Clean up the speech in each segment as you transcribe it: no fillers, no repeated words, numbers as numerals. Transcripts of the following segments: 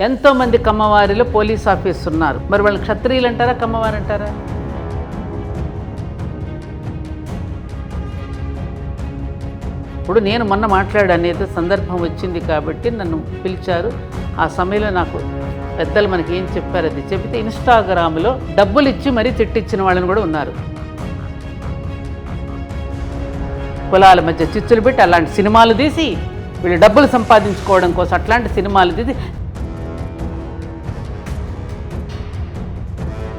ఎంతోమంది కమ్మవారిలో police officers ఉన్నారు. మరి వాళ్ళు క్షత్రియులు అంటారా, కమ్మవారు అంటారా? ఇప్పుడు నేను మొన్న మాట్లాడనేది సందర్భం వచ్చింది కాబట్టి నన్ను పిలిచారు. ఆ సమయంలో నాకు పెద్దలు మనకి ఏం చెప్పారు, అది చెబితే ఇన్స్టాగ్రామ్లో డబ్బులు ఇచ్చి మరీ తిట్టించిన వాళ్ళని కూడా ఉన్నారు. కులాల మధ్య చిచ్చులు పెట్టి అలాంటి సినిమాలు తీసి వీళ్ళు డబ్బులు సంపాదించుకోవడం కోసం అట్లాంటి సినిమాలు తీసి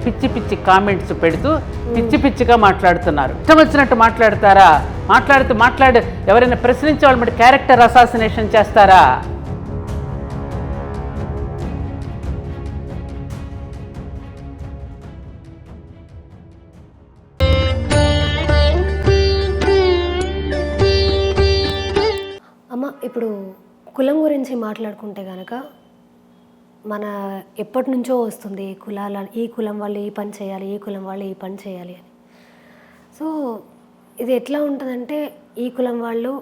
పిచ్చి పిచ్చి కామెంట్స్ పెడుతూ పిచ్చి పిచ్చిగా మాట్లాడుతున్నారు. ఇష్టం వచ్చినట్టు మాట్లాడతారా? మాట్లాడు ఎవరైనా ప్రశ్నించే వాళ్ళు మరి క్యారెక్టర్ అసాసినేషన్ చేస్తారా? అమ్మ, ఇప్పుడు కులం గురించి మాట్లాడుకుంటే కనుక మన ఎప్పటి నుంచో వస్తుంది ఈ కులం వాళ్ళు ఈ పని చేయాలి, ఈ కులం వాళ్ళు ఈ పని చేయాలి అని. సో ఇది ఎట్లా ఉంటుందంటే ఈ కులం వాళ్ళు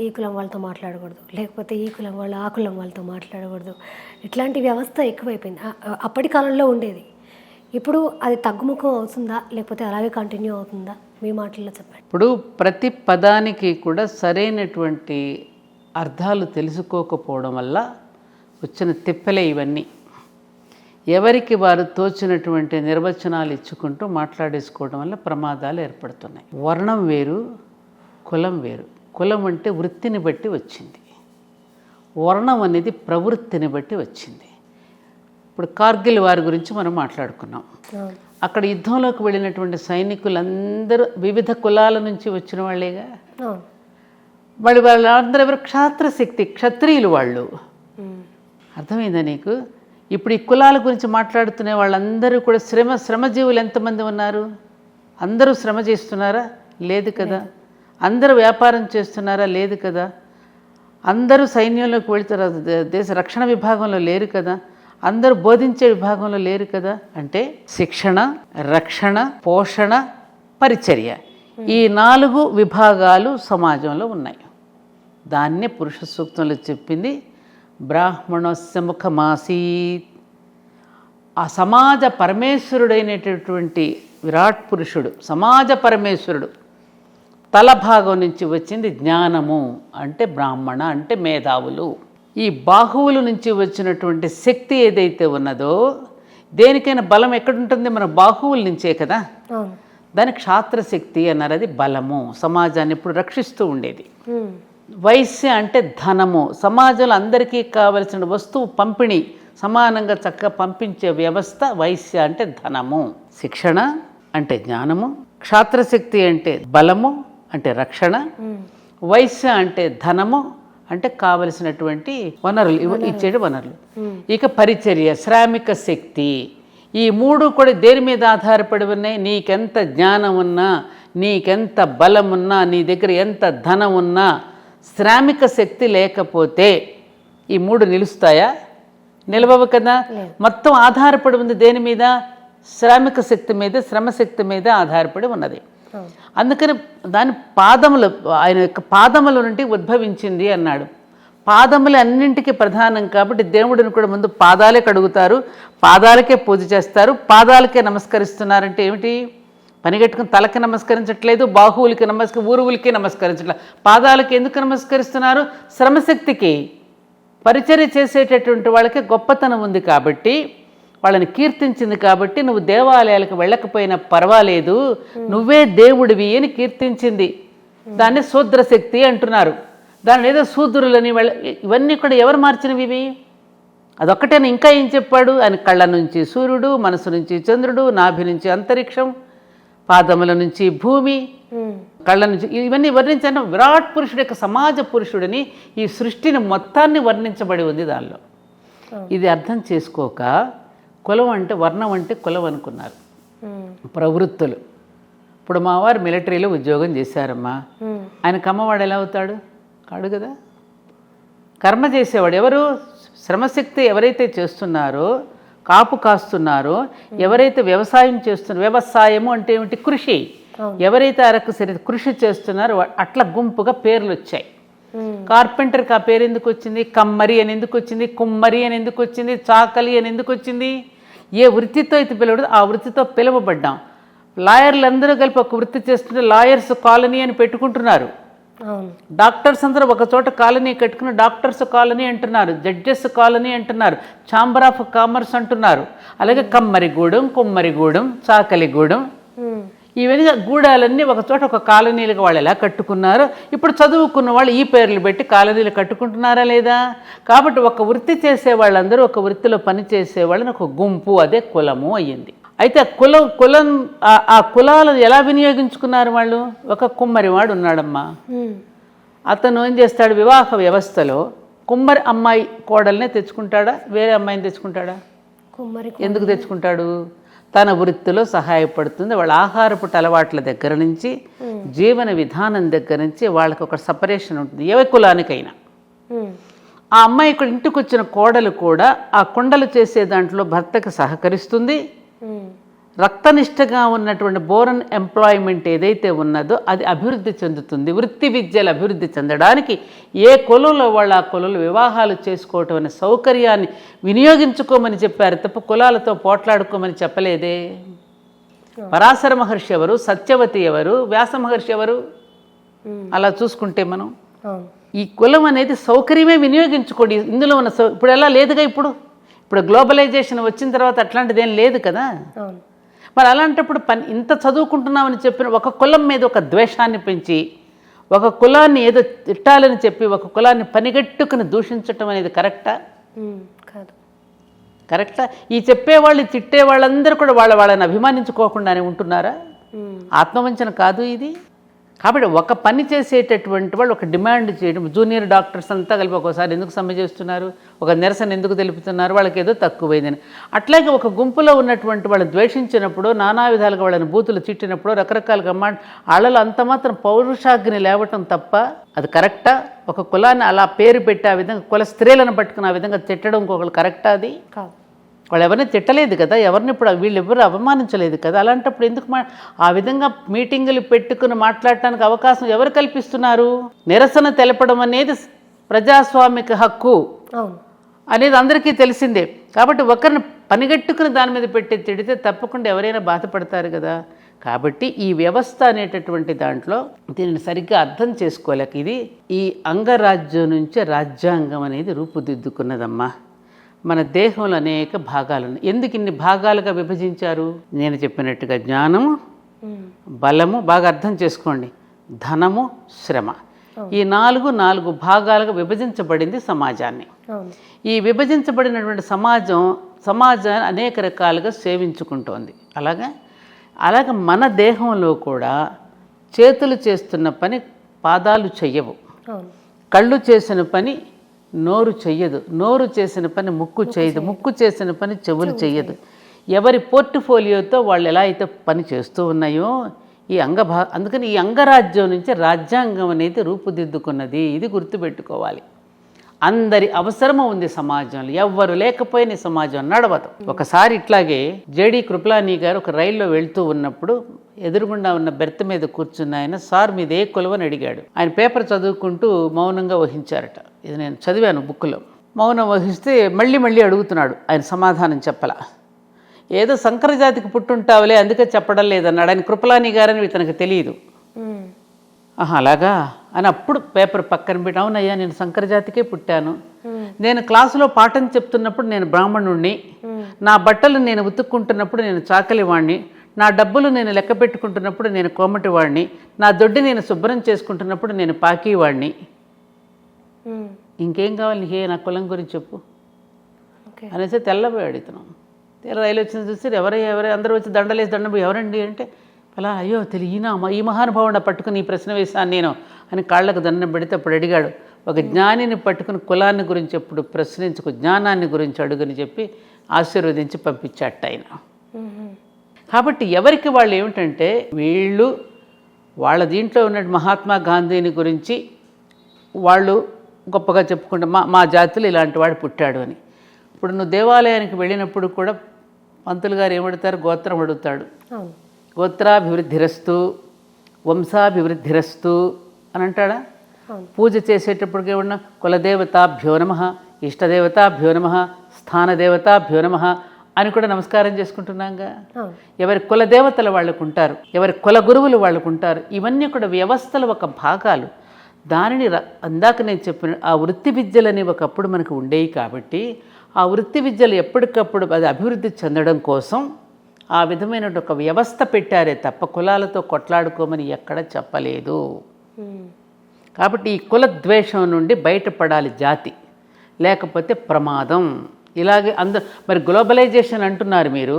ఈ కులం వాళ్ళతో మాట్లాడకూడదు, లేకపోతే ఈ కులం వాళ్ళు ఆ కులం వాళ్ళతో మాట్లాడకూడదు. ఇట్లాంటి వ్యవస్థ ఎక్కువైపోయింది. అప్పటి కాలంలో ఉండేది. ఇప్పుడు అది తగ్గుముఖం అవుతుందా, లేకపోతే అలాగే కంటిన్యూ అవుతుందా? మీ మాటల్లో చెప్పండి. ఇప్పుడు ప్రతి పదానికి కూడా సరైనటువంటి అర్థాలు తెలుసుకోకపోవడం వల్ల వచ్చిన తిప్పలే ఇవన్నీ. ఎవరికి వారు తోచినటువంటి నిర్వచనాలు ఇచ్చుకుంటూ మాట్లాడేసుకోవడం వల్ల ప్రమాదాలు ఏర్పడుతున్నాయి. వర్ణం వేరు, కులం వేరు. కులం అంటే వృత్తిని బట్టి వచ్చింది, వర్ణం అనేది ప్రవృత్తిని బట్టి వచ్చింది. ఇప్పుడు కార్గిల్ వారి గురించి మనం మాట్లాడుకున్నాం. అక్కడ యుద్ధంలోకి వెళ్ళినటువంటి సైనికులందరూ వివిధ కులాల నుంచి వచ్చిన వాళ్ళేగా. వాళ్ళందరూ ఎవరు? క్షాత్రశక్తి, క్షత్రియులు వాళ్ళు. అర్థమైందా నీకు? ఇప్పుడు ఈ కులాల గురించి మాట్లాడుతున్న వాళ్ళందరూ కూడా శ్రమజీవులు ఎంతమంది ఉన్నారు? అందరూ శ్రమ చేస్తున్నారా? లేదు కదా. అందరూ వ్యాపారం చేస్తున్నారా? లేదు కదా. అందరూ సైన్యంలోకి వెళ్తారా? దేశ రక్షణ విభాగంలో లేరు కదా. అందరూ బోధించే విభాగంలో లేరు కదా. అంటే శిక్షణ, రక్షణ, పోషణ, పరిచర్య, ఈ 4 విభాగాలు సమాజంలో ఉన్నాయి. దాన్నే పురుష సూక్తంలో చెప్పింది, బ్రాహ్మణస్య ముఖమాసీత్. ఆ సమాజ పరమేశ్వరుడైనటువంటి విరాట్ పురుషుడు, సమాజ పరమేశ్వరుడు తల భాగం నుంచి వచ్చింది జ్ఞానము. అంటే బ్రాహ్మణ అంటే మేధావులు. ఈ బాహువుల నుంచి వచ్చినటువంటి శక్తి ఏదైతే ఉన్నదో, దేనికైనా బలం ఎక్కడుంటుంది? మన బాహువుల నుంచే కదా. దాని క్షాత్రశక్తి అన్నారు. అది బలము, సమాజాన్ని ఇప్పుడు రక్షిస్తూ ఉండేది. వైశ్య అంటే ధనము, సమాజంలో అందరికీ కావలసిన వస్తువు పంపిణీ సమానంగా చక్కగా పంపించే వ్యవస్థ వైశ్య అంటే ధనము. శిక్షణ అంటే జ్ఞానము, క్షాత్రశక్తి అంటే బలము అంటే రక్షణ, వైశ్య అంటే ధనము అంటే కావలసినటువంటి వనరులు ఇచ్చేటి వనరులు. ఇక పరిచర్య, శ్రామిక శక్తి. ఈ 3 కూడా దేని మీద ఆధారపడి ఉన్నాయి? నీకెంత జ్ఞానం ఉన్నా, నీకెంత బలం ఉన్నా, నీ దగ్గర ఎంత ధనం ఉన్నా, శ్రామిక శక్తి లేకపోతే ఈ 3 నిలుస్తాయా? నిలవవు కదా. మొత్తం ఆధారపడి ఉంది దేని మీద? శ్రామిక శక్తి మీద, శ్రమశక్తి మీద ఆధారపడి ఉన్నది. అందుకని దాని పాదములు, ఆయన యొక్క పాదముల నుండి ఉద్భవించింది అన్నాడు. పాదములు అన్నింటికీ ప్రధానం కాబట్టి దేవుడిని కూడా ముందు పాదాలే కడుగుతారు, పాదాలకే పూజ చేస్తారు, పాదాలకే నమస్కరిస్తున్నారంటే ఏమిటి? పనిగట్టుకుని తలకి నమస్కరించట్లేదు, బాహువులకి ఊరువులకి నమస్కరించట్లేదు. పాదాలకి ఎందుకు నమస్కరిస్తున్నారు? శ్రమశక్తికి. పరిచర్య చేసేటటువంటి వాళ్ళకి గొప్పతనం ఉంది కాబట్టి, వాళ్ళని కీర్తించింది కాబట్టి, నువ్వు దేవాలయాలకు వెళ్ళకపోయినా పర్వాలేదు, నువ్వే దేవుడివి అని కీర్తించింది. దాన్ని శూద్రశక్తి అంటున్నారు. దాన్ని ఏదో శూద్రులని ఇవన్నీ కూడా ఎవరు మార్చినవి ఇవి? అదొక్కటేనా? ఇంకా ఏం చెప్పాడు? ఆయన కళ్ళ నుంచి సూర్యుడు, మనసు నుంచి చంద్రుడు, నాభి నుంచి అంతరిక్షం, పాదముల నుంచి భూమి, కళ్ళ నుంచి, ఇవన్నీ వర్ణించాను. విరాట్ పురుషుడు యొక్క సమాజ పురుషుడిని, ఈ సృష్టిని మొత్తాన్ని వర్ణించబడి ఉంది దానిలో. ఇది అర్థం చేసుకోక కులం అంటే, వర్ణం అంటే కులం అనుకున్నారు. ప్రవృత్తులు. ఇప్పుడు మా వారు మిలిటరీలో ఉద్యోగం చేశారమ్మా, ఆయన కమ్మవాడు ఎలా అవుతాడు? కాడు కదా. కర్మ చేసేవాడు ఎవరు? శ్రమశక్తి ఎవరైతే చేస్తున్నారో, కాపు కాస్తున్నారో, ఎవరైతే వ్యవసాయం చేస్తున్నారో, వ్యవసాయము అంటే ఏమిటి? కృషి. ఎవరైతే కృషి చేస్తున్నారో అట్లా గుంపుగా పేర్లు వచ్చాయి. కార్పెంటర్కి ఆ పేరు ఎందుకు వచ్చింది? కమ్మరి అని ఎందుకు వచ్చింది? కుమ్మరి అని ఎందుకు వచ్చింది? చాకలి అని ఎందుకు వచ్చింది? ఏ వృత్తితో అయితే పిలవడదు ఆ వృత్తితో పిలువబడ్డాం. లాయర్లు అందరూ కలిపి ఒక వృత్తి చేస్తుంటే లాయర్స్ కాలనీ అని పెట్టుకుంటున్నారు. డాక్టర్స్ అందరూ ఒక చోట కాలనీ కట్టుకుని డాక్టర్స్ కాలనీ అంటున్నారు, జడ్జెస్ కాలనీ అంటున్నారు, ఛాంబర్ ఆఫ్ కామర్స్ అంటున్నారు. అలాగే కమ్మరిగూడెం, కుమ్మరిగూడెం, చాకలిగూడెం, ఇవన్నీ గూడాలన్నీ ఒక చోట ఒక కాలనీలుగా వాళ్ళు ఎలా కట్టుకున్నారో ఇప్పుడు చదువుకున్న వాళ్ళు ఈ పేర్లు పెట్టి కాలనీలు కట్టుకుంటున్నారా లేదా? కాబట్టి ఒక వృత్తి చేసే వాళ్ళందరూ ఒక వృత్తిలో పని చేసేవాళ్ళని ఒక గుంపు, అదే కులము అయ్యింది. అయితే కులం ఆ కులాలను ఎలా వినియోగించుకున్నారు వాళ్ళు? ఒక కుమ్మరివాడు ఉన్నాడమ్మా, అతను ఏం చేస్తాడు? వివాహ వ్యవస్థలో కుమ్మరి అమ్మాయి కోడల్నే తెచ్చుకుంటాడా, వేరే అమ్మాయిని తెచ్చుకుంటాడా? ఎందుకు తెచ్చుకుంటాడు? తన వృత్తిలో సహాయపడుతుంది. వాళ్ళ ఆహారపు అలవాట్ల దగ్గర నుంచి జీవన విధానం దగ్గర నుంచి వాళ్ళకి ఒక సపరేషన్ ఉంటుంది ఏ కులానికైనా. ఆ అమ్మాయి ఇక్కడ ఇంటికి వచ్చిన కోడలు కూడా ఆ కుండలు చేసే దాంట్లో భర్తకు సహకరిస్తుంది. రక్తనిష్టగా ఉన్నటువంటి బోరన్ ఎంప్లాయ్మెంట్ ఏదైతే ఉన్నదో అది అభివృద్ధి చెందుతుంది. వృత్తి విద్యలు అభివృద్ధి చెందడానికి ఏ కులంలో వాళ్ళు ఆ కులంలో వివాహాలు చేసుకోవటం అనే సౌకర్యాన్ని వినియోగించుకోమని చెప్పారు తప్ప కులాలతో పోట్లాడుకోమని చెప్పలేదే. పరాశర మహర్షి ఎవరు? సత్యవతి ఎవరు? వ్యాస మహర్షి ఎవరు? అలా చూసుకుంటే మనం ఈ కులం అనేది సౌకర్యమే వినియోగించుకోండి. ఇందులో ఉన్న ఇప్పుడు ఎలా లేదుగా. ఇప్పుడు గ్లోబలైజేషన్ వచ్చిన తర్వాత అట్లాంటిది ఏం లేదు కదా. మరి అలాంటప్పుడు ఇంత చదువుకుంటున్నామని చెప్పిన ఒక కులం మీద ఒక ద్వేషాన్ని పెంచి ఒక కులాన్ని ఏదో తిట్టాలని చెప్పి ఒక కులాన్ని పనిగట్టుకుని దూషించటం అనేది కరెక్టా? కాదు. కరెక్టా? ఈ చెప్పేవాళ్ళు తిట్టే వాళ్ళందరూ కూడా వాళ్ళని అభిమానించుకోకుండానే ఉంటున్నారా? ఆత్మవంచన కాదు ఇది. కాబట్టి ఒక పని చేసేటటువంటి వాళ్ళు ఒక డిమాండ్ చేయడం, జూనియర్ డాక్టర్స్ అంతా కలిపి ఒక్కోసారి ఎందుకు సమ్మె చేస్తున్నారు, ఒక నిరసన ఎందుకు తెలుపుతున్నారు, వాళ్ళకి ఏదో తక్కువైందని. అట్లాగే ఒక గుంపులో ఉన్నటువంటి వాళ్ళు ద్వేషించినప్పుడు, నానా విధాలుగా వాళ్ళని బూతులు తిట్టినప్పుడు, రకరకాలుగా వాళ్ళలో అంత మాత్రం పౌరుషాగ్ని లేవటం తప్ప అది కరెక్టా? ఒక కులాన్ని అలా పేరు పెట్టి ఆ విధంగా కుల స్త్రీలను పట్టుకుని ఆ విధంగా తిట్టడం ఇంకొకరు కరెక్టా? అది కాదు. వాళ్ళు ఎవరిని తిట్టలేదు కదా, ఎవరిని ఇప్పుడు వీళ్ళు ఎవరు అవమానించలేదు కదా. అలాంటప్పుడు ఎందుకు ఆ విధంగా మీటింగులు పెట్టుకుని మాట్లాడటానికి అవకాశం ఎవరు కల్పిస్తున్నారు? నిరసన తెలపడం అనేది ప్రజాస్వామిక హక్కు అనేది అందరికీ తెలిసిందే. కాబట్టి ఒకరిని పనిగట్టుకుని దాని మీద పెట్టి తిడితే తప్పకుండా ఎవరైనా బాధపడతారు కదా. కాబట్టి ఈ వ్యవస్థ అనేటటువంటి దాంట్లో దీనిని సరిగ్గా అర్థం చేసుకోలేక ఇది ఈ అంగరాజ్యం నుంచి రాజ్యాంగం అనేది రూపుదిద్దుకున్నదమ్మా. మన దేహంలో అనేక భాగాలు ఉన్నాయి. ఎందుకు ఇన్ని భాగాలుగా విభజించారు? నేను చెప్పినట్టుగా జ్ఞానము, బలము, బాగా అర్థం చేసుకోండి, ధనము, శ్రమ, ఈ నాలుగు భాగాలుగా విభజించబడింది సమాజాన్ని. ఈ విభజించబడినటువంటి సమాజాన్ని అనేక రకాలుగా సేవించుకుంటోంది. అలాగే మన దేహంలో కూడా చేతులు చేస్తున్న పని పాదాలు చెయ్యవు, కళ్ళు చేసిన పని నోరు చెయ్యదు, నోరు చేసిన పని ముక్కు చేయదు, ముక్కు చేసిన పని చెవులు చెయ్యదు. ఎవరి పోర్ట్ఫోలియోతో వాళ్ళు ఎలా అయితే పని చేస్తూ ఉన్నాయో ఈ అందుకని ఈ అంగరాజ్యం నుంచి రాజ్యాంగం అనేది రూపుదిద్దుకున్నది. ఇది గుర్తుపెట్టుకోవాలి. అందరి అవసరము ఉంది సమాజంలో, ఎవ్వరు లేకపోయిన సమాజం నడవదు. ఒకసారి ఇట్లాగే జేడి కృపలానీ గారు ఒక రైల్లో వెళ్తూ ఉన్నప్పుడు ఎదురుగుండా ఉన్న బెర్త్ మీద కూర్చున్న ఆయన, సార్ మీద ఏ కులం అని అడిగాడు. ఆయన పేపర్ చదువుకుంటూ మౌనంగా వహించారట. ఇది నేను చదివాను బుక్లో. మౌనం వహిస్తే మళ్ళీ అడుగుతున్నాడు. ఆయన సమాధానం చెప్పలా. ఏదో సంకరజాతికి పుట్టుంటావులే అందుకే చెప్పడం లేదన్నాడు. ఆయన కృపలానీ గారని ఇతనికి తెలియదు. అలాగా అని అప్పుడు పేపర్ పక్కన పెట్టి, అవునయ్యా నేను సంకరజాతికే పుట్టాను, నేను క్లాసులో పాఠం చెప్తున్నప్పుడు నేను బ్రాహ్మణుణ్ణి, నా బట్టలు నేను ఉతుక్కుంటున్నప్పుడు నేను చాకలివాణ్ణి, నా డబ్బులు నేను లెక్క పెట్టుకుంటున్నప్పుడు నేను కోమటివాణ్ణి, నా దొడ్డి నేను శుభ్రం చేసుకుంటున్నప్పుడు నేను పాకీవాణ్ణి. ఇంకేం కావాలి నీకే, నా కులం గురించి చెప్పు అనేసి తెల్లబోయాడు ఇతను. రైలు వచ్చింది చూస్తే ఎవరై అందరూ వచ్చి దండలేసి దండం ఎవరండి అంటే అలా, అయ్యో తెలియనా ఈ మహానుభావుడు పట్టుకుని ఈ ప్రశ్న వేశాను నేను అని కాళ్ళకు దండం పెడితే అప్పుడు అడిగాడు, ఒక జ్ఞానిని పట్టుకుని కులాన్ని గురించి ఎప్పుడు ప్రశ్నించుకు, జ్ఞానాన్ని గురించి అడుగుని చెప్పి ఆశీర్వదించి పంపించాట ఆయన. కాబట్టి ఎవరికి వాళ్ళు ఏమిటంటే వీళ్ళు వాళ్ళ దీంట్లో ఉన్న మహాత్మా గాంధీని గురించి వాళ్ళు గొప్పగా చెప్పుకుంటే మా జాతిలో ఇలాంటి వాడు పుట్టాడు అని. ఇప్పుడు నువ్వు దేవాలయానికి వెళ్ళినప్పుడు కూడా పంతులు గారు ఏమడుతారు? గోత్రం అడుగుతాడు. గోత్రాభివృద్ధిరస్తు, వంశాభివృద్ధిరస్తు అని అంటాడా? పూజ చేసేటప్పటికి ఏమన్నా కులదేవతాభ్యో నమః, ఇష్టదేవతాభ్యో నమః, స్థానదేవతాభ్యో నమః అని కూడా నమస్కారం చేసుకుంటున్నాంగా. ఎవరి కులదేవతలు వాళ్ళకు ఉంటారు, ఎవరి కుల గురువులు వాళ్ళకు ఉంటారు. ఇవన్నీ కూడా వ్యవస్థల ఒక భాగాలు. దానిని అందాక నేను చెప్పిన ఆ వృత్తి విద్యలని ఒకప్పుడు మనకు ఉండేవి కాబట్టి ఆ వృత్తి విద్యలు ఎప్పటికప్పుడు అది అభివృద్ధి చెందడం కోసం ఆ విధమైన ఒక వ్యవస్థ పెట్టారే తప్ప కులాలతో కొట్లాడుకోమని ఎక్కడ చెప్పలేదు. కాబట్టి ఈ కుల ద్వేషం నుండి బయటపడాలి జాతి, లేకపోతే ప్రమాదం. ఇలాగే మరి గ్లోబలైజేషన్ అంటున్నారు మీరు,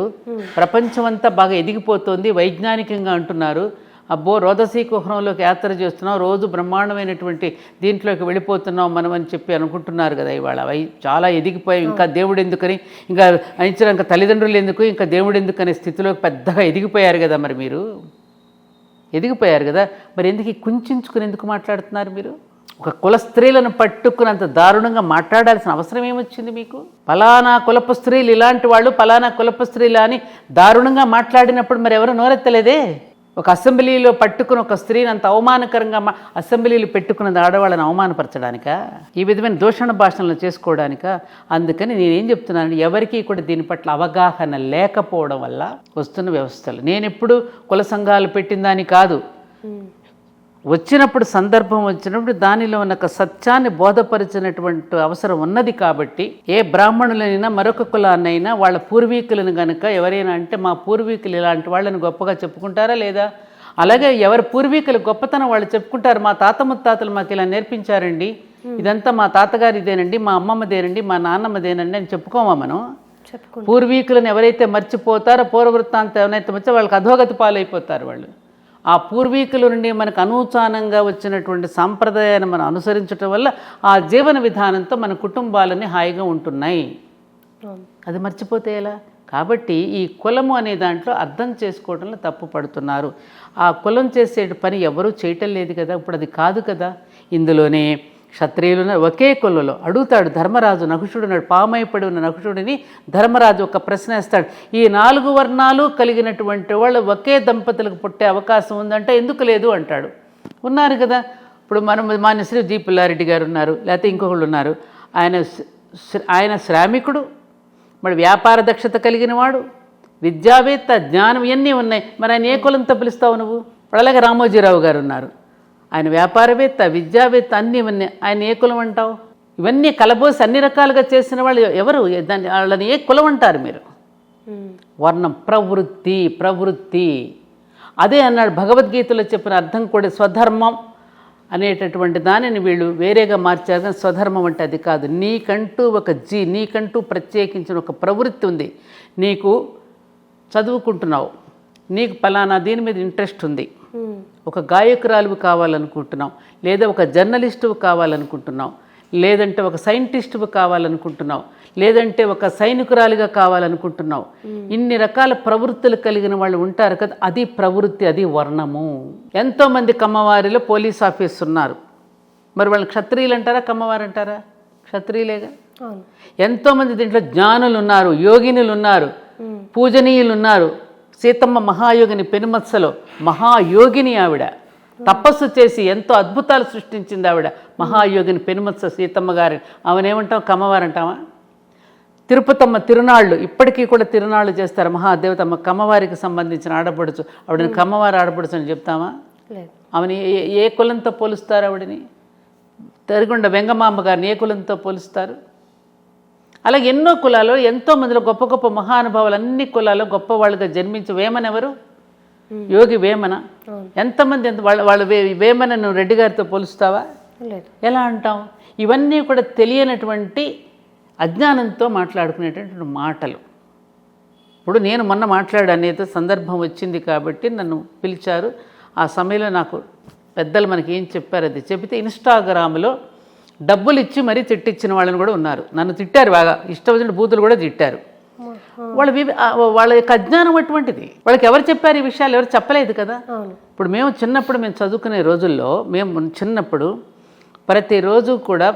ప్రపంచం అంతా బాగా ఎదిగిపోతుంది వైజ్ఞానికంగా అంటున్నారు. అబ్బో రోదసీ కుహరంలోకి యాత్ర చేస్తున్నాం, రోజు బ్రహ్మాండమైనటువంటి దీంట్లోకి వెళ్ళిపోతున్నాం మనం అని చెప్పి అనుకుంటున్నారు కదా. ఇవాళ చాలా ఎదిగిపోయి ఇంకా దేవుడు ఎందుకని, ఇంకా ఇంకా తల్లిదండ్రులు ఎందుకు, ఇంకా దేవుడు ఎందుకు అనే స్థితిలోకి పెద్దగా ఎదిగిపోయారు కదా. మరి మీరు ఎదిగిపోయారు కదా, మరి ఎందుకు కుంచుకుని ఎందుకు మాట్లాడుతున్నారు మీరు? ఒక కుల స్త్రీలను పట్టుకున్నంత దారుణంగా మాట్లాడాల్సిన అవసరం ఏమొచ్చింది మీకు? ఫలానా కులపు స్త్రీలు ఇలాంటి వాళ్ళు, ఫలానా కులపు స్త్రీలు అని దారుణంగా మాట్లాడినప్పుడు మరి ఎవరు నోరెత్తలేదే? ఒక అసెంబ్లీలో పట్టుకుని ఒక స్త్రీని అంత అవమానకరంగా అసెంబ్లీలు పెట్టుకున్నది ఆడవాళ్ళని అవమానపరచడానిక, ఈ విధమైన దూషణ భాషలను చేసుకోవడానిక? అందుకని నేనేం చెప్తున్నాను, ఎవరికీ కూడా దీని పట్ల అవగాహన లేకపోవడం వల్ల వస్తున్న వ్యవస్థలు. నేను ఎప్పుడు కుల సంఘాలు పెట్టిందని కాదు, వచ్చినప్పుడు సందర్భం వచ్చినప్పుడు దానిలో ఉన్న ఒక సత్యాన్ని బోధపరిచినటువంటి అవసరం ఉన్నది. కాబట్టి ఏ బ్రాహ్మణులైనా మరొక కులాన్నైనా వాళ్ళ పూర్వీకులను కనుక ఎవరైనా అంటే మా పూర్వీకులు ఇలాంటి వాళ్ళని గొప్పగా చెప్పుకుంటారా లేదా? అలాగే ఎవరి పూర్వీకులు గొప్పతనం వాళ్ళు చెప్పుకుంటారు. మా తాత ముత్తాతలు మాకు ఇలా నేర్పించారండి, ఇదంతా మా తాతగారిదేనండి, మా అమ్మమ్మదేనండి, మా నాన్నమ్మదేనండి అని చెప్పుకోమా మనం? పూర్వీకులను ఎవరైతే మర్చిపోతారో, పూర్వవృత్తాంతం ఎవరైతే వచ్చో వాళ్ళకి అధోగతి పాలైపోతారు వాళ్ళు. ఆ పూర్వీకుల నుండి మనకు అనూచానంగా వచ్చినటువంటి సాంప్రదాయాన్ని మనం అనుసరించడం వల్ల ఆ జీవన విధానంతో మన కుటుంబాలన్నీ హాయిగా ఉంటున్నాయి. అది మర్చిపోతే ఎలా? కాబట్టి ఈ కులము అనే దాంట్లో అర్థం చేసుకోవడంలో తప్పు పడుతున్నారు. ఆ కులం చేసే పని ఎవరూ చేయటం లేదు కదా. ఇప్పుడు అది కాదు కదా. ఇందులోనే క్షత్రియులు ఒకే కులంలో అడుగుతాడు ధర్మరాజు. నకుషుడున్నాడు, పామైపడి ఉన్న నకుషుడిని ధర్మరాజు ఒక ప్రశ్న వేస్తాడు, ఈ 4 వర్ణాలు కలిగినటువంటి వాళ్ళు ఒకే దంపతులకు పుట్టే అవకాశం ఉందంటే ఎందుకు లేదు అంటాడు. ఉన్నారు కదా. ఇప్పుడు మనం మాన్యశ్రీ జి పుల్లారెడ్డి గారు ఉన్నారు, లేకపోతే ఇంకొకళ్ళు ఉన్నారు. ఆయన శ్రామికుడు, మరి వ్యాపార దక్షత కలిగిన వాడు, విద్యావేత్త, జ్ఞానం ఇవన్నీ ఉన్నాయి. మరి ఆయన ఏ కులంతో పిలుస్తావు నువ్వు? అలాగే రామోజీరావు గారు ఉన్నారు, ఆయన వ్యాపారవేత్త, విద్యావేత్త, అన్నీ ఉన్నాయి. ఆయన ఏ కులం అంటావు? ఇవన్నీ కలబోసి అన్ని రకాలుగా చేసిన వాళ్ళు ఎవరు? దాన్ని వాళ్ళని ఏ కులం అంటారు మీరు? వర్ణం, ప్రవృత్తి. అదే అన్నాడు భగవద్గీతలో చెప్పిన అర్థం కూడా. స్వధర్మం అనేటటువంటి దానిని వీళ్ళు వేరేగా మార్చారు, కానీ స్వధర్మం అంటే అది కాదు. నీకంటూ నీకంటూ ప్రత్యేకించిన ఒక ప్రవృత్తి ఉంది. నీకు చదువుకుంటున్నావు, నీకు పలానా దీని మీద ఇంట్రెస్ట్ ఉంది, ఒక గాయకురాలువు కావాలనుకుంటున్నావు, లేదా ఒక జర్నలిస్టువు కావాలనుకుంటున్నావు, లేదంటే ఒక సైంటిస్టువు కావాలనుకుంటున్నావు, లేదంటే ఒక సైనికురాలిగా కావాలనుకుంటున్నావు. ఇన్ని రకాల ప్రవృత్తులు కలిగిన వాళ్ళు ఉంటారు కదా. అది ప్రవృత్తి, అది వర్ణము. ఎంతోమంది కమ్మవారిలో పోలీస్ ఆఫీసర్ ఉన్నారు. మరి వాళ్ళు క్షత్రియులు అంటారా, కమ్మవారు అంటారా? క్షత్రియులేగా. ఎంతోమంది దీంట్లో జ్ఞానులు ఉన్నారు, యోగినులు ఉన్నారు, పూజనీయులు ఉన్నారు. సీతమ్మ మహాయోగిని పెనుమత్సలో మహాయోగిని ఆవిడ, తపస్సు చేసి ఎంతో అద్భుతాలు సృష్టించింది ఆవిడ. మహాయోగిని పెనుమత్స సీతమ్మ గారిని ఆమెనేమంటాం? కమ్మవారంటామా? తిరుపతమ్మ తిరునాళ్ళు, ఇప్పటికీ కూడా తిరునాళ్ళు చేస్తారు. మహాదేవతమ్మ కమ్మవారికి సంబంధించిన ఆడపడుచు, ఆవిడని కమ్మవారి ఆడపడుచు అని చెప్తామా? ఆమెని ఏ కులంతో పోలుస్తారు? ఆవిడని తరిగొండ వెంగమాంబ గారిని ఏ కులంతో పోలుస్తారు? అలాగే ఎన్నో కులాలు, ఎంతోమందిలో గొప్ప గొప్ప మహానుభావులు అన్ని కులాల్లో గొప్పవాళ్ళుగా జన్మించి వేమన ఎవరు? యోగి వేమన. ఎంతమంది వాళ్ళ వేమనను రెడ్డి గారితో పోలుస్తావా? ఎలా అంటాం? ఇవన్నీ కూడా తెలియనటువంటి అజ్ఞానంతో మాట్లాడుకునేటటువంటి మాటలు. ఇప్పుడు నేను మొన్న మాట్లాడనేది సందర్భం వచ్చింది కాబట్టి నన్ను పిలిచారు. ఆ సమయంలో నాకు పెద్దలు మనకి ఏం చెప్పారు అది చెబితే, ఇన్స్టాగ్రామ్లో డబ్బులు ఇచ్చి మరీ తిట్టించిన వాళ్ళని కూడా ఉన్నారు. నన్ను తిట్టారు, బాగా ఇష్టం వచ్చిన బూతులు కూడా తిట్టారు. వాళ్ళ యొక్క అజ్ఞానం అటువంటిది. వాళ్ళకి ఎవరు చెప్పారు ఈ విషయాలు? ఎవరు చెప్పలేదు కదా. ఇప్పుడు మేము చదువుకునే రోజుల్లో చిన్నప్పుడు ప్రతిరోజు కూడా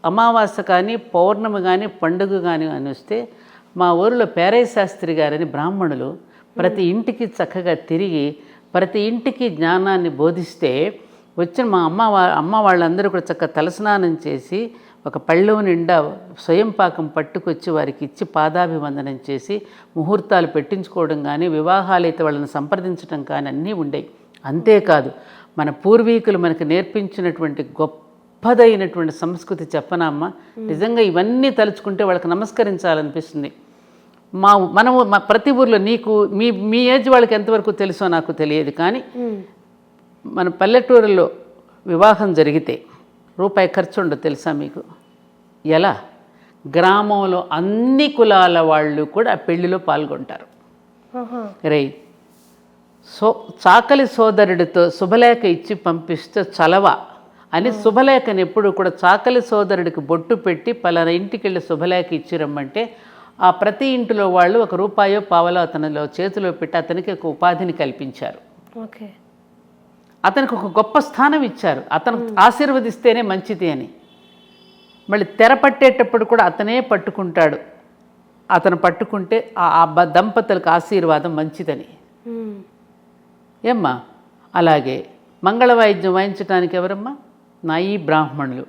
అమావాస్య కానీ, పౌర్ణమి కానీ, పండుగ కానీ అని వస్తే మా ఊరిలో పేరయ్య శాస్త్రి గారని బ్రాహ్మణులు ప్రతి ఇంటికి చక్కగా తిరిగి ప్రతి ఇంటికి జ్ఞానాన్ని బోధిస్తే వచ్చిన మా అమ్మ వాళ్ళందరూ కూడా చక్కగా తలస్నానం చేసి ఒక పళ్ళెం నిండా స్వయం పాకం పట్టుకొచ్చి వారికి ఇచ్చి పాదాభివందనం చేసి ముహూర్తాలు పెట్టించుకోవడం కానీ వివాహాలైతే వాళ్ళని సంప్రదించడం కానీ అన్నీ ఉండేవి. అంతేకాదు మన పూర్వీకులు మనకు నేర్పించినటువంటి గొప్పదైనటువంటి సంస్కృతి చెప్పనమ్మ. నిజంగా ఇవన్నీ తలుచుకుంటే వాళ్ళకి నమస్కరించాలనిపిస్తుంది. మా ప్రతి ఊర్లో నీకు మీ ఏజ్ వాళ్ళకి ఎంతవరకు తెలుసో నాకు తెలియదు, కానీ మన పల్లెటూరులో వివాహం జరిగితే రూపాయి ఖర్చు ఉండదు తెలుసా మీకు? ఎలా? గ్రామంలో అన్ని కులాల వాళ్ళు కూడా ఆ పెళ్లిలో పాల్గొంటారు. చాకలి సోదరుడితో శుభలేఖ ఇచ్చి పంపిస్తే చలవ అని శుభలేఖని ఎప్పుడు కూడా చాకలి సోదరుడికి బొట్టు పెట్టి పలానా ఇంటికి వెళ్ళి శుభలేఖ ఇచ్చిరమ్మంటే ఆ ప్రతి ఇంటిలో వాళ్ళు ఒక రూపాయో పావలో అతనిలో చేతిలో పెట్టి అతనికి ఒక ఉపాధిని కల్పించారు. ఓకే, అతనికి ఒక గొప్ప స్థానం ఇచ్చారు. అతను ఆశీర్వదిస్తేనే మంచిది అని. మళ్ళీ తెర పట్టేటప్పుడు కూడా అతనే పట్టుకుంటాడు. అతను పట్టుకుంటే ఆ దంపతులకు ఆశీర్వాదం మంచిదని. ఏమ్మా? అలాగే మంగళ వాయిద్యం వాయించడానికి ఎవరమ్మా? నాయీ బ్రాహ్మణులు.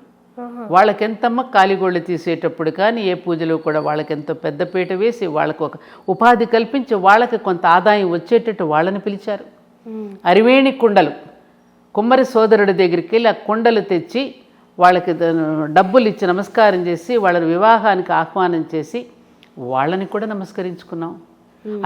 వాళ్ళకెంతమ్మ కాలిగోళ్ళు తీసేటప్పుడు కానీ ఏ పూజలు కూడా వాళ్ళకెంతో పెద్దపీట వేసి వాళ్ళకు ఒక ఉపాధి కల్పించి వాళ్ళకి కొంత ఆదాయం వచ్చేటట్టు వాళ్ళని పిలిచారు. అరివేణి కుండలు, కుమ్మరి సోదరుడి దగ్గరికి వెళ్ళి ఆ కుండలు తెచ్చి వాళ్ళకి డబ్బులు ఇచ్చి నమస్కారం చేసి వాళ్ళని వివాహానికి ఆహ్వానం చేసి వాళ్ళని కూడా నమస్కరించుకున్నాం.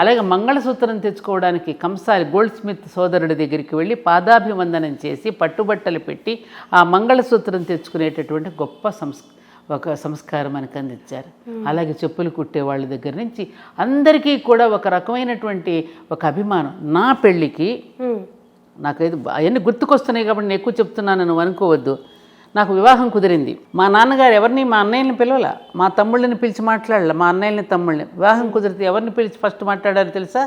అలాగే మంగళసూత్రం తెచ్చుకోవడానికి కంసాలి గోల్డ్ స్మిత్ సోదరుడి దగ్గరికి వెళ్ళి పాదాభివందనం చేసి పట్టుబట్టలు పెట్టి ఆ మంగళసూత్రం తెచ్చుకునేటటువంటి గొప్ప ఒక సంస్కారం మనకు అందించారు. అలాగే చెప్పులు కుట్టే వాళ్ళ దగ్గర నుంచి అందరికీ కూడా ఒక రకమైనటువంటి ఒక అభిమానం. నా పెళ్ళికి నాకైతే అవన్నీ గుర్తుకొస్తున్నాయి కాబట్టి నేను ఎక్కువ చెప్తున్నాను, నువ్వు అనుకోవద్దు. నాకు వివాహం కుదిరింది. మా నాన్నగారు ఎవరిని, మా అన్నయ్యని పిలవల, మా తమ్ముళ్ళని పిలిచి మాట్లాడాల. మా అన్నయ్యని తమ్ముళ్ళని వివాహం కుదిరితే ఎవరిని పిలిచి ఫస్ట్ మాట్లాడారు తెలుసా?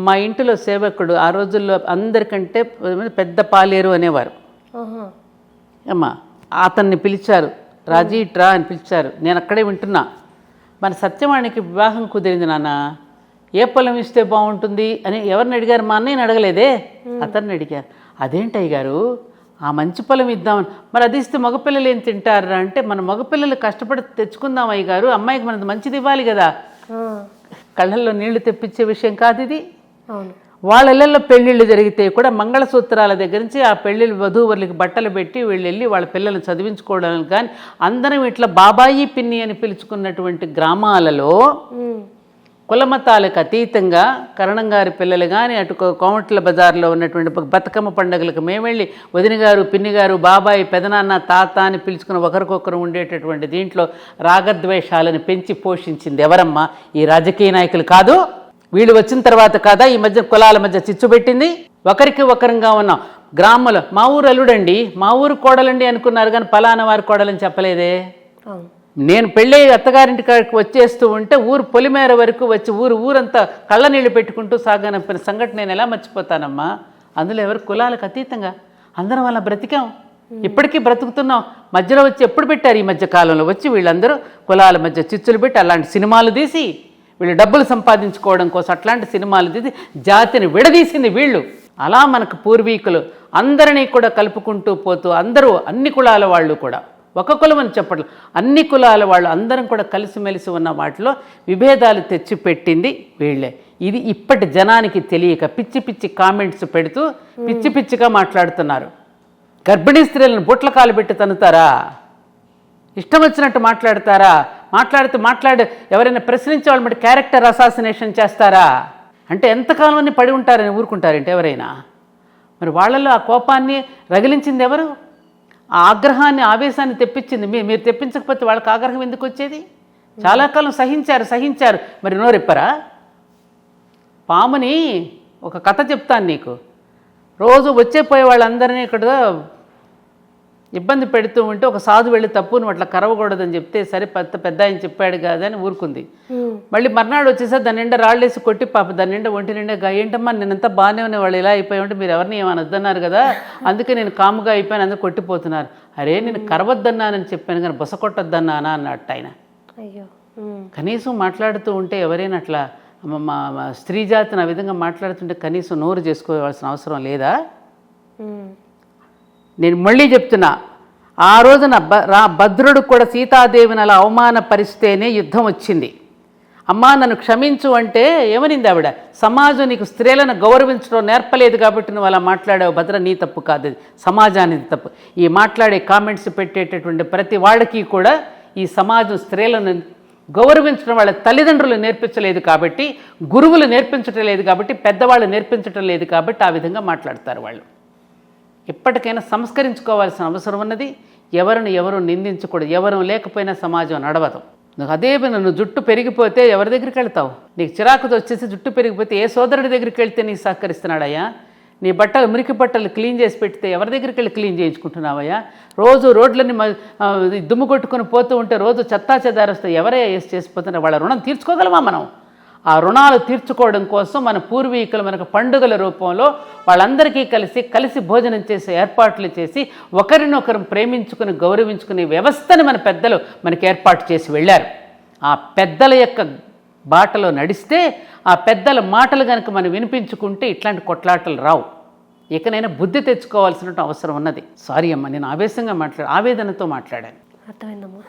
మా ఇంటిలో సేవకుడు, ఆ రోజుల్లో అందరికంటే పెద్ద పాలేరు అనేవారు అమ్మా, అతన్ని పిలిచారు. రాజీ ట్రా అని పిలిచారు. నేను అక్కడే వింటున్నా. మన సత్యవాణికి వివాహం కుదిరింది నాన్న, ఏ పొలం ఇస్తే బాగుంటుంది అని ఎవరిని అడిగారు? మా అన్నయ్యని అడగలేదే, అతన్ని అడిగారు. అదేంటయ్య గారు, ఆ మంచి పొలం ఇద్దామని. మరి అది ఇస్తే మగపిల్లలు ఏం తింటారా అంటే, మన మగపిల్లలు కష్టపడి తెచ్చుకుందాం అయ్య గారు, అమ్మాయికి మనది మంచిది ఇవ్వాలి కదా. కళ్ళల్లో నీళ్లు తెప్పించే విషయం కాదు ఇది. వాళ్ళ ఇళ్ళల్లో పెళ్ళిళ్ళు జరిగితే కూడా మంగళసూత్రాల దగ్గర నుంచి ఆ పెళ్ళిళ్ళు వధూవరులకి బట్టలు పెట్టి వెళ్ళి వాళ్ళ పిల్లల్ని చదివించుకోవడానికి కానీ అందరం ఇట్లా బాబాయి పిన్ని అని పిలుచుకున్నటువంటి గ్రామాలలో కులమతాలకు అతీతంగా కరణం గారి పిల్లలు కానీ అటు కోమట్ల బజార్లో ఉన్నటువంటి బతుకమ్మ పండుగలకు మేము వెళ్ళి వదిన గారు, పిన్ని గారు, బాబాయి, పెదనాన్న, తాత అని పిలుచుకుని ఒకరికొకరు ఉండేటటువంటి దీంట్లో రాగద్వేషాలను పెంచి పోషించింది ఎవరమ్మా? ఈ రాజకీయ నాయకులు కాదు. వీళ్ళు వచ్చిన తర్వాత కాదా ఈ మధ్య కులాల మధ్య చిచ్చు పెట్టింది? ఒకరికి ఒకరంగా ఉన్నాం. గ్రామంలో మా ఊరు అల్లుడండి, మా ఊరు కోడలండి అనుకున్నారు కానీ ఫలానా వారి కోడలని చెప్పలేదే. నేను పెళ్ళి అత్తగారింటికి వచ్చేస్తూ ఉంటే ఊరు పొలిమేర వరకు వచ్చి ఊరంతా కళ్ళ నీళ్ళు పెట్టుకుంటూ సాగనంపిన సంఘటన నేను ఎలా మర్చిపోతానమ్మా? అందులో ఎవరు కులాలకు అతీతంగా అందరం వల్ల బ్రతికాం, ఇప్పటికీ బ్రతుకుతున్నాం. మధ్యలో వచ్చి ఎప్పుడు పెట్టారు? ఈ మధ్య కాలంలో వచ్చి వీళ్ళందరూ కులాల మధ్య చిచ్చులు పెట్టి అలాంటి సినిమాలు తీసి వీళ్ళు డబ్బులు సంపాదించుకోవడం కోసం అట్లాంటి సినిమాలు తీసి జాతిని విడదీసింది వీళ్ళు. అలా మనకు పూర్వీకులు అందరినీ కూడా కలుపుకుంటూ పోతూ అందరూ అన్ని కులాల వాళ్ళు కూడా ఒక కులం అని చెప్పడం, అన్ని కులాల వాళ్ళు అందరం కూడా కలిసిమెలిసి ఉన్న వాటిలో విభేదాలు తెచ్చిపెట్టింది వీళ్ళే. ఇది ఇప్పటి జనానికి తెలియక పిచ్చి పిచ్చి కామెంట్స్ పెడుతూ పిచ్చి పిచ్చిగా మాట్లాడుతున్నారు. గర్భిణీ స్త్రీలను బొట్ల కాలు పెట్టి తన్నుతారా? ఇష్టం వచ్చినట్టు మాట్లాడతారా? మాట్లాడి ఎవరైనా ప్రశ్నించే వాళ్ళు మరి క్యారెక్టర్ అసాసినేషన్ చేస్తారా? అంటే ఎంతకాలం అని పడి ఉంటారని ఊరుకుంటారంటే ఎవరైనా? మరి వాళ్ళలో ఆ కోపాన్ని రగిలించింది ఎవరు? ఆ ఆగ్రహాన్ని, ఆవేశాన్ని తెప్పించింది మీరు తెప్పించకపోతే వాళ్ళకి ఆగ్రహం ఎందుకు వచ్చేది? చాలా కాలం సహించారు. మరి నోరెప్పరా? పాముని ఒక కథ చెప్తాను నీకు. రోజు వచ్చే వాళ్ళందరినీ ఇక్కడ ఇబ్బంది పెడుతూ ఉంటే ఒక సాధు వెళ్ళి తప్పును అట్లా కరవకూడదని చెప్తే సరే పెద్ద ఆయన చెప్పాడు కాదని ఊరుకుంది. మళ్ళీ మర్నాడు వచ్చేసరి దాని నిండా రాళ్ళేసి కొట్టి పాప దాని నిండా ఒంటి నిండా ఏంటమ్మా నేనంతా బాగానే ఉన్నాయి, వాళ్ళు ఇలా అయిపోయి ఉంటే మీరు ఎవరిని ఏమని వద్దన్నారు కదా, అందుకే నేను కాముగా అయిపోయాను, అందరూ కొట్టిపోతున్నారు. అరే నేను కరవద్దన్నానని చెప్పాను కానీ బొస కొట్టొద్దన్నానా అన్నట్టు ఆయన. కనీసం మాట్లాడుతూ ఉంటే ఎవరైనా అట్లా మా స్త్రీ జాతిని ఆ విధంగా మాట్లాడుతుంటే కనీసం నోరు చేసుకోవాల్సిన అవసరం లేదా? నేను మళ్ళీ చెప్తున్నా, ఆ రోజున భద్రుడు కూడా సీతాదేవిని అలా అవమానపరిస్తేనే యుద్ధం వచ్చింది. అమ్మా నన్ను క్షమించు అంటే ఏమనింది ఆవిడ, సమాజం నీకు స్త్రీలను గౌరవించడం నేర్పలేదు కాబట్టి నువ్వు అలా మాట్లాడావు భద్ర, నీ తప్పు కాదు, సమాజానికి తప్పు. ఈ మాట్లాడే కామెంట్స్ పెట్టేటటువంటి ప్రతి వాళ్ళకి కూడా ఈ సమాజం స్త్రీలను గౌరవించడం వాళ్ళ తల్లిదండ్రులు నేర్పించలేదు కాబట్టి, గురువులు నేర్పించటం లేదు కాబట్టి, పెద్దవాళ్ళు నేర్పించటం లేదు కాబట్టి ఆ విధంగా మాట్లాడతారు వాళ్ళు. ఎప్పటికైనా సంస్కరించుకోవాల్సిన అవసరం ఉన్నది. ఎవరిని ఎవరు నిందించకూడదు. ఎవరు లేకపోయినా సమాజం నడవదు. అదే నువ్వు జుట్టు పెరిగిపోతే ఎవరి దగ్గరికి వెళ్తావు? నీకు చిరాకుతో వచ్చేసి జుట్టు పెరిగిపోతే ఏ సోదరుడి దగ్గరికి వెళ్తే నీకు సహకరిస్తున్నాడయ్యా? నీ బట్టలు మురికి బట్టలు క్లీన్ చేసి పెడితే ఎవరి దగ్గరికి వెళ్ళి క్లీన్ చేయించుకుంటున్నావయ్యా? రోజు రోడ్లని దుమ్ము కొట్టుకొని పోతూ ఉంటే రోజు చెత్తా చెదారొస్తే ఎవరయ్యా వేసి చేసిపోతున్నారు? వాళ్ళ రుణం తీర్చుకోగలమా మనం? ఆ రుణాలు తీర్చుకోవడం కోసం మన పూర్వీకులు మనకు పండుగల రూపంలో వాళ్ళందరికీ కలిసి భోజనం చేసే ఏర్పాట్లు చేసి ఒకరినొకరు ప్రేమించుకుని గౌరవించుకునే వ్యవస్థని మన పెద్దలు మనకి ఏర్పాటు చేసి వెళ్ళారు. ఆ పెద్దల యొక్క బాటలో నడిస్తే, ఆ పెద్దల మాటలు కనుక మనం వినిపించుకుంటే ఇట్లాంటి కొట్లాటలు రావు. ఇకనైనా బుద్ధి తెచ్చుకోవాల్సిన అవసరం ఉన్నది. సారీ అమ్మ, నేను ఆవేశంగా ఆవేదనతో మాట్లాడాను. అర్థమైందమ్మా.